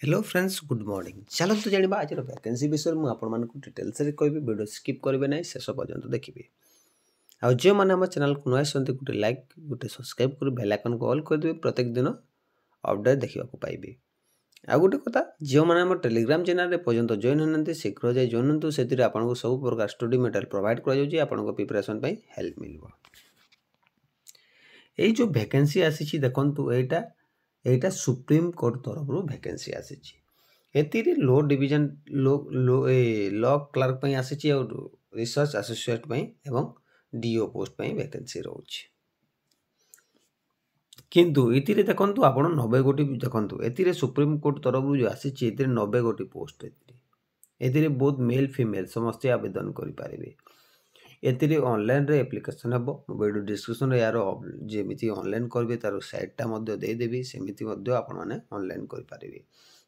Hello friends good morning चलते जाना आज वैकेंसी विषय में आपको डिटेल्स कहि वीडियो स्किप करेंगे ना शेष पर्यंत देखिए आ जो मैंने आम चैनल को नुआ गोटे लाइक गोटे सब्सक्राइब कर बेल आइकन को ऑल करदे प्रत्येक दिन अपडेट देखा पाइबे। आ गोटे कथा जो मैंने आम टेलीग्राम चैनल पर्यंत जॉइन होना शीघ्र जाए जॉइन हूँ से आपको सब प्रकार स्टडी मटेरियल प्रोवाइड कर प्रिपरेशन हेल्प मिल जो वैकेंसी आसी देखु एटा सुप्रीम कोर्ट तरफ वैकेंसी आसी एतिर लो डिवीजन लॉ क्लर्क आसी और रिसर्च एसोसिएट एवं डीओ पोस्ट वैकेंसी रोचे किंतु इतिरे देखंतु आपण 90 गोटी देखंतु एतिरे सुप्रीम कोर्ट तरफ जो आसी एतिरे 90 गोटी पोस्ट एतिरे बहुत मेल फीमेल समस्त आवेदन करि पारिबे। एतिरे ऑनलाइन रे एप्लिकेशन हबो वीडियो डिस्क्रिप्शन रे यार जेमिति ऑनलाइन करबे तार साइटटा मध्ये दे देबी सेमिति मध्ये आपण माने ऑनलाइन करि पारिबे।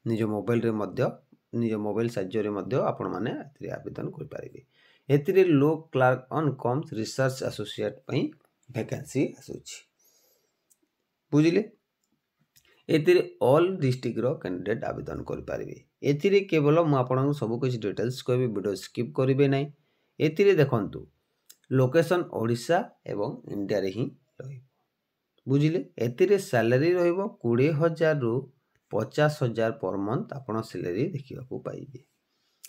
निज मोबाइल रे मध्ये निज मोबाइल साहाय्य रे मध्ये आपण माने एतिरे आवेदन करि पारिबे। एतिरे लो क्लर्क ऑन कम्स रिसर्च एसोसिएट पई वैकेंसी आसुछि बुझिले। एतिरे ऑल डिस्ट्रिक्ट रो कैंडिडेट आवेदन करि पारिबे। एतिरे केवल मु आपन सब कुछ डिटेल्स कहबे वीडियो स्किप करिवे नै। एतिरे देखंतु लोकेशन ओडिशा एवं इंडिया रे ही रहिबो बुझिले। एतिरे सैलरी रहिबो 20,000 रु 50,000 पर मंथ आपण सैलरी देखिबा को पाइबे।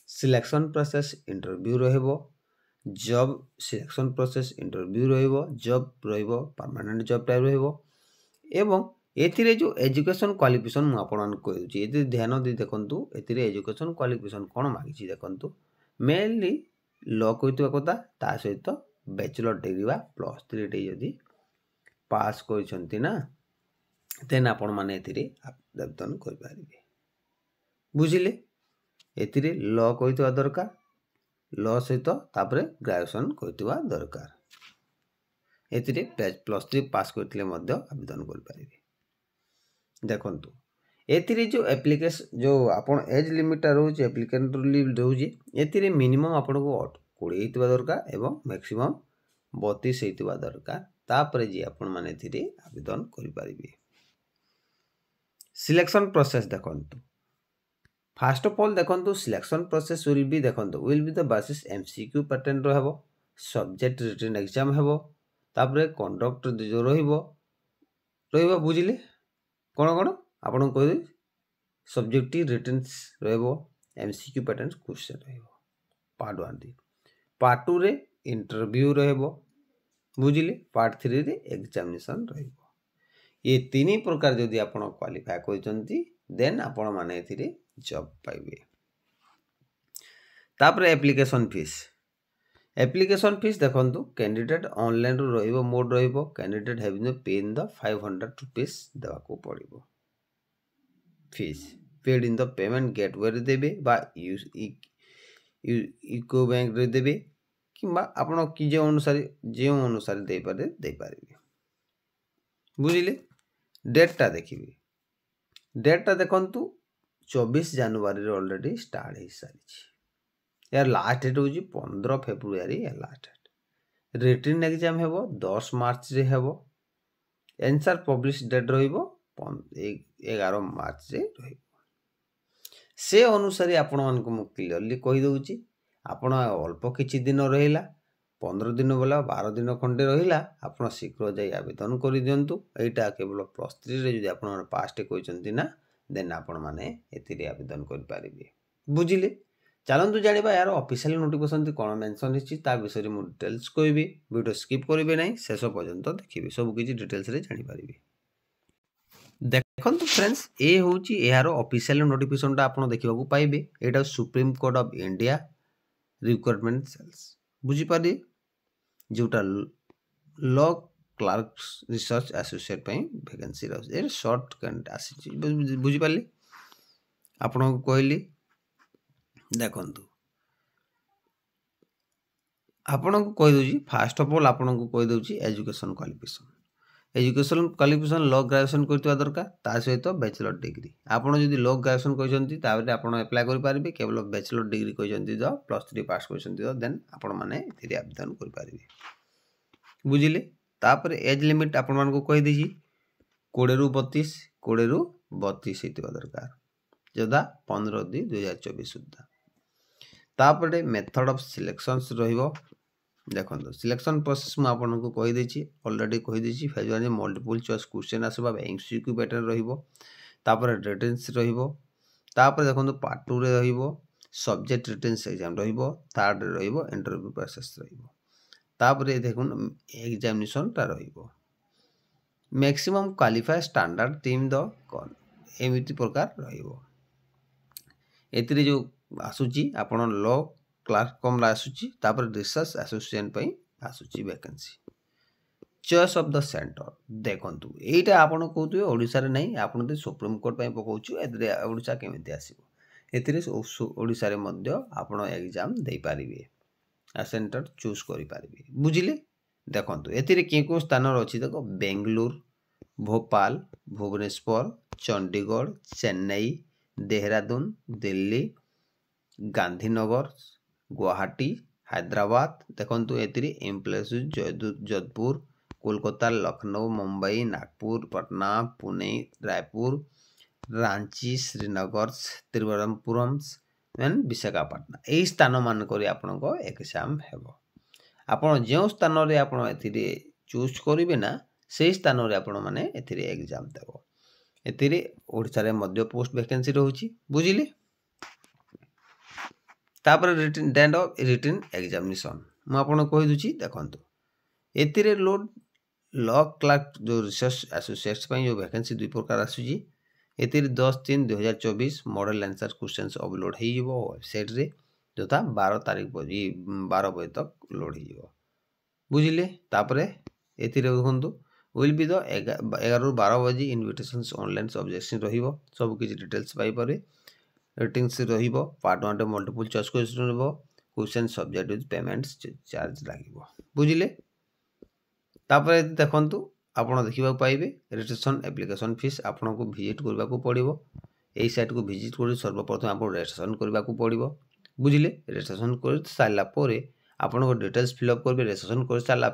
सिलेक्शन प्रोसेस इंटरव्यू रहिबो जॉब सिलेक्शन प्रोसेस इंटरव्यू रहिबो जॉब रहिबो परमानेंट जॉब टाइप रहिबो एवं एतिरे जो एजुकेशन क्वालिफिकेशन मु आपण को कहउची एति ध्यान दे देखंतु एतिरे एजुकेशन क्वालिफिकेशन कोन मागिची देखंतु मेनली लॉ कइतबा कथा ता सहित बैचलर डिग्री बा +3 टे यदि पास करिसंती ना देन आपण माने एतिरे आवेदन कर पारिबे बुझिले। एतिरे लॉ कइतबा दरकार लॉ सहित तापरे ग्रेजुएशन कइतबा दरकार एतिरे +3 पास करथिले मध्ये आवेदन कर पारिबे। देखंतु एतिरे जो एप्लीकेशन जो आपण एज लिमिट रोज एप्लीकेंट लिमिट रोज एतिरे मिनिमम आपण को 20 हेतबा दरकार एवं मैक्सिमम 32 हेतबा दरकार तापरे जे आपण माने एतिरे आवेदन करि पारिबे। सिलेक्शन प्रोसेस देखंतु फर्स्ट ऑफ ऑल देखंतु selection process will be the basis MCQ pattern रहबो सब्जेक्ट रिटन एग्जाम हेबो तापरे कंडक्ट जो रहबो बुझिले कोन कोन आपण कहि सब्जेक्टिव रिटन रहबो एमसीक्यू पैटर्न क्वेश्चन रहबो पार्ट 1 दी पार्ट 2 रे इंटरव्यू रहबो बुझिले पार्ट 3 रे एग्जामिनेशन रहबो। ये तीन प्रकार जदि आपण क्वालिफाई करचंती देन आपण माने एथिरे जॉब पाइबे। तापरे एप्लीकेशन फीस देखंतु कैंडिडेट ऑनलाइन रो रहइबो मोड रहइबो candidate having to pay in the 500 rupees देवा को पड़िबो fees paid in the payment gateway रे देबे बा इको बैंक रे देबे किबा आपण कि जे अनुसार दे पारिबे बुझिले। डेटटा देखिबे डेटटा देखंतु 24 जनवरी रे ऑलरेडी स्टार्ट हो सारी यार लास्ट डेट होजी 15 फेब्रुआरी या लास्ट डेट रिटन एग्जाम हेबो 10 मार्च रे हेबो आंसर पब्लिश डेट रहिबो 11 मार्च रे रहिबो से अनुसार आपण मान को क्लियरली कहि दउची आपण अल्प किछि दिन रहिला 15 दिन बोला 12 दिन खंडे रहिला आपण शीघ्र जाई आवेदन करि दियंतु। एटा केवल +3 रे जदि आपण पास्ट कहिसंती ना देन आपण माने एतिरे आवेदन कर पारिबे बुझिले। चलंतु जानिबा यार ऑफिशियल नोटिफिकेशन कोन मेंशन हिची ता विषय रे मु डिटेल्स कहबी वीडियो स्किप करिवे नै शेष पर्यंत देखिबे सब किछि डिटेल्स रे जानि पारिबे। देखंतु फ्रेंड्स ए होची यार ऑफिशियल नोटिफिकेशन ता आपण देखिबा को पाइबे एटा supreme court of India requirement सेल्स बुझी पारी जोटा लॉ क्लर्क रिसर्च एसोसिएट पई वैकेंसी रहउछ ए शॉर्ट कैंड आसी बुझी पाली आपण को कहली देखंतु आपण को कहि दोजी फर्स्ट ऑफ ऑल आपण को कहि दोजी एजुकेशन क्वालिफिकेशन लॉ ग्रेजुएशन करथिबा दरकार ता सहित बैचलर डिग्री आपण जदि लॉ ग्रेजुएशन कहिसंती ताबे आपण अप्लाई करि पारिबे केवल बैचलर डिग्री कहिसंती ज +3 पास कहिसंती ज देन आपण माने एथिरे आवेदन करि पारिबे बुझिले। तापर एज लिमिट आपण मान को कहि दिजी 20 रु 32 हेतबा दरकार ଯଥା 15/2/2024 ସୁଦ୍ଧା। ତାପରେ ମେଥड ଅଫ୍ ସିଲେକ୍ସନ୍ସ ରହିବ। ଦେଖନ୍ତୁ ସିଲେକ୍ସନ୍ ପ୍ରୋସେସ୍ ମୁଁ ଆପଣଙ୍କୁ କହିଦେଇଛି, ଅଲରେଡ଼ି କହିଦେଇଛି। ଫେଜ୍ 1 ମଲ୍ଟିପୁଲ୍ ଚଏସ୍ କ୍ୱେଶ୍ଚନ୍ ଆସିବ, MCQ ପ୍ୟାଟର୍ନ ରହିବ। ତାପରେ ରିଟନ୍ସ ରହିବ। ତାପରେ ଦେଖନ୍ତୁ ପାର୍ଟ 2ରେ ରହିବ ସବଜେକ୍ଟ ରିଟନ୍ସ ଏକ୍ଜାମ୍ ରହିବ। ଥାର୍ଡ଼ରେ ରହିବ ଇଣ୍ଟରଭ୍ୟୁ ପ୍ରୋସେସ୍ ରହିବ। ତାପରେ ଦେଖନ୍ତୁ ଏକ୍ଜାମିନେସନ୍ଟା ରହିବ। ମ୍ୟାକ୍ସିମମ୍ କ୍ୱାଲିଫାଏ ଷ୍ଟାଣ୍ଡାର୍ଡ ଟିମ୍ ଦ କନ୍ ଏମିତି ପ୍ରକାର ରହିବ। ଏଥିରେ ଯେଉଁ ଆସୁଛି ଆପଣ ଲ କ୍ଲାର୍କ କମ୍ରେ ଆସୁଛି, ତାପରେ ରିସର୍ଚ୍ଚ ଆସୋସିଏସନ୍ ପାଇଁ ଆସୁଛି vacancy. Choice of the centre ଦେଖନ୍ତୁ ଏଇଟା ଆପଣ କହୁଥିବେ ଓଡ଼ିଶାରେ ନାହିଁ, ଆପଣ ଯଦି ସୁପ୍ରିମକୋର୍ଟ ପାଇଁ ପକାଉଛୁ ଏଥିରେ ଓଡ଼ିଶା କେମିତି ଆସିବ। ଏଥିରେ ଓଡ଼ିଶାରେ ମଧ୍ୟ ଆପଣ ଏକ୍ଜାମ୍ ଦେଇପାରିବେ, ସେଣ୍ଟର ଚୁଜ୍ କରିପାରିବେ। ବୁଝିଲେ? ଦେଖନ୍ତୁ ଏଥିରେ କେଉଁ ସ୍ଥାନରେ ଅଛି ଦେଖ, ବେଙ୍ଗଲୁରୁ, ଭୋପାଳ, ଭୁବନେଶ୍ୱର, ଚଣ୍ଡିଗଡ଼, ଚେନ୍ନାଇ, ଦେହରାଦୁନ, ଦିଲ୍ଲୀ, ଗାନ୍ଧୀନଗର, ଗୁଆହାଟୀ, ହାଇଦ୍ରାବାଦ। ଦେଖନ୍ତୁ ଏଥିରେ ଏମ୍ପ୍ଲୟିଜ୍ ଯୋଧପୁର, କୋଲକାତା, ଲକ୍ଷ୍ନୌ, ମୁମ୍ବାଇ, ନାଗପୁର, ପଟନା, ପୁନେ, ରାୟପୁର, ରାଞ୍ଚି, ଶ୍ରୀନଗର, ତିରୁବନନ୍ତପୁରମ୍ ଏଣ୍ଡ ବିଶାଖାପାଟନା। ଏହି ସ୍ଥାନମାନଙ୍କରେ ଆପଣଙ୍କ ଏକ୍ଜାମ୍ ହେବ। ଆପଣ ଯେଉଁ ସ୍ଥାନରେ ଆପଣ ଏଥିରେ ଚୁଜ୍ କରିବେ ନା, ସେହି ସ୍ଥାନରେ ଆପଣମାନେ ଏଥିରେ ଏକ୍ଜାମ୍ ଦେବ। ଏଥିରେ ଓଡ଼ିଶାରେ ମଧ୍ୟ ପୋଷ୍ଟ ଭ୍ୟାକେନ୍ସି ରହୁଛି। ବୁଝିଲେ? ତାପରେ ଡେଟ୍ ଅଫ୍ ରିଟିନ୍ ଏକ୍ଜାମିନେସନ୍ ମୁଁ ଆପଣଙ୍କୁ କହିଦେଉଛି। ଦେଖନ୍ତୁ ଏଥିରେ ଲ କ୍ଲାର୍କ ଯେଉଁ ରିସର୍ଚ୍ଚ ଆସୋସିଏଟ୍ସ ପାଇଁ ଯେଉଁ ଭ୍ୟାକେନ୍ସି 2 ପ୍ରକାର ଆସୁଛି, ଏଥିରେ 10/3/2024 ମଡ଼େଲ୍ ଆନ୍ସର୍ କ୍ୱେଶ୍ଚନ୍ସ ଅପଲୋଡ଼ ହୋଇଯିବ ୱେବସାଇଟ୍ରେ, ଯଥା 12 ବଜେ ତକ ଲୋଡ଼ ହୋଇଯିବ। ବୁଝିଲେ? ତାପରେ ଏଥିରେ ଦେଖନ୍ତୁ ୱିଲ୍ ବି ଦ 11ରୁ 12 ବଜେ ଇନଭିଟେସନ୍ସ ଅନଲାଇନ୍ ସବଜେକ୍ସନ୍ ରହିବ। ସବୁକିଛି ଡିଟେଲ୍ସ ପାଇପାରିବେ। ରେଟିଂସ ରହିବ। ପାର୍ଟ 1ରେ ମଲ୍ଟିପୁଲ୍ ଚଏସ୍ କ୍ୱେଶ୍ଚନ୍ ରହିବ। Question subject with payment charge ଲାଗିବ। ବୁଝିଲେ? ତାପରେ ଦେଖନ୍ତୁ ଆପଣ ଦେଖିବାକୁ ପାଇବେ ରେଜିଷ୍ଟ୍ରେସନ୍ ଆପ୍ଲିକେସନ୍ ଫିସ୍ ଆପଣଙ୍କୁ ଭିଜିଟ୍ କରିବାକୁ ପଡ଼ିବ। ଏହି ସାଇଟ୍କୁ ଭିଜିଟ୍ କରି ସର୍ବପ୍ରଥମେ ଆପଣଙ୍କୁ ରେଜିଷ୍ଟ୍ରେସନ୍ କରିବାକୁ ପଡ଼ିବ। ବୁଝିଲେ? ରେଜିଷ୍ଟ୍ରେସନ୍ କରି ସାରିଲା ପରେ ଆପଣଙ୍କ ଡିଟେଲ୍ସ ଫିଲ୍ଅପ୍ କରିବେ। ରେଜିଷ୍ଟ୍ରେସନ୍ କରିସାରିଲା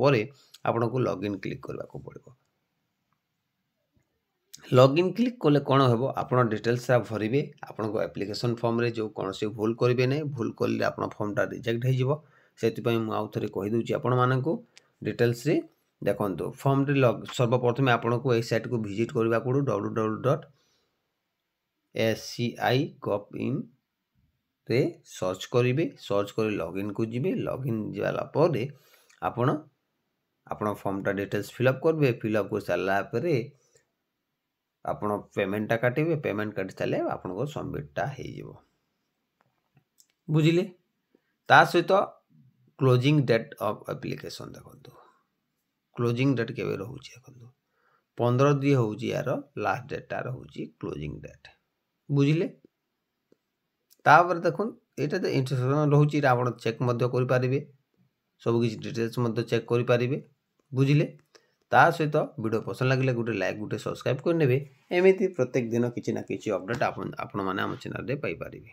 ପରେ ଆପଣଙ୍କୁ ଲଗ୍ଇନ୍ କ୍ଲିକ୍ କରିବାକୁ ପଡ଼ିବ। ଲଗ୍ଇନ୍ କ୍ଲିକ୍ କଲେ କ'ଣ ହେବ, ଆପଣ ଡିଟେଲ୍ସଟା ଭରିବେ। ଆପଣଙ୍କ ଆପ୍ଲିକେସନ୍ ଫର୍ମରେ ଯେଉଁ କୌଣସି ଭୁଲ କରିବେ ନାହିଁ। ଭୁଲ କଲେ ଆପଣ ଫର୍ମଟା ରିଜେକ୍ଟ ହୋଇଯିବ। ସେଥିପାଇଁ ମୁଁ ଆଉ ଥରେ କହିଦେଉଛି ଆପଣମାନଙ୍କୁ ଡିଟେଲ୍ସରେ। ଦେଖନ୍ତୁ ଫର୍ମରେ ସର୍ବପ୍ରଥମେ ଆପଣଙ୍କୁ ଏହି ସାଇଟ୍କୁ ଭିଜିଟ୍ କରିବାକୁ ପଡ଼ିବ। www.sci.gov.in ସର୍ଚ୍ଚ କରିବେ। ସର୍ଚ୍ଚ କରି ଲଗ୍ଇନ୍କୁ ଯିବେ। ଲଗ୍ଇନ୍ ଯିବା ପରେ ଆପଣ ଫର୍ମଟା ଡିଟେଲ୍ସ ଫିଲ୍ଅପ୍ କରିବେ। ଫିଲ୍ଅପ୍ କରିସାରିଲା ପରେ ଆପଣ ପେମେଣ୍ଟଟା କାଟିବେ। ପେମେଣ୍ଟ କାଟି ସାରିଲେ ଆପଣଙ୍କ ସବମିଟ୍ଟା ହୋଇଯିବ। ବୁଝିଲେ? ତା ସହିତ କ୍ଲୋଜିଂ ଡେଟ୍ ଅଫ୍ ଆପ୍ଲିକେସନ୍ ଦେଖନ୍ତୁ। କ୍ଲୋଜିଂ ଡେଟ୍ କେବେ ରହୁଛି ଦେଖନ୍ତୁ 15/2 ହେଉଛି ୟାର ଲାଷ୍ଟ ଡେଟ୍ଟା ରହୁଛି କ୍ଲୋଜିଂ ଡେଟ୍। ବୁଝିଲେ? ତାପରେ ଦେଖନ୍ତୁ ଏଇଟା ତ ଇଣ୍ଟରସେକ୍ସନ୍ ରହୁଛି, ଏଇଟା ଆପଣ ଚେକ୍ ମଧ୍ୟ କରିପାରିବେ। ସବୁକିଛି ଡିଟେଲ୍ସ ମଧ୍ୟ ଚେକ୍ କରିପାରିବେ। ବୁଝିଲେ? ତା ସହିତ ଭିଡ଼ିଓ ପସନ୍ଦ ଲାଗିଲେ ଗୋଟେ ଲାଇକ୍, ଗୋଟେ ସବସ୍କ୍ରାଇବ୍ କରିନେବେ। ଏମିତି ପ୍ରତ୍ୟେକ ଦିନ କିଛି ନା କିଛି ଅପଡ଼େଟ୍ ଆପଣମାନେ ଆମ ଚ୍ୟାନେଲରେ ପାଇପାରିବେ।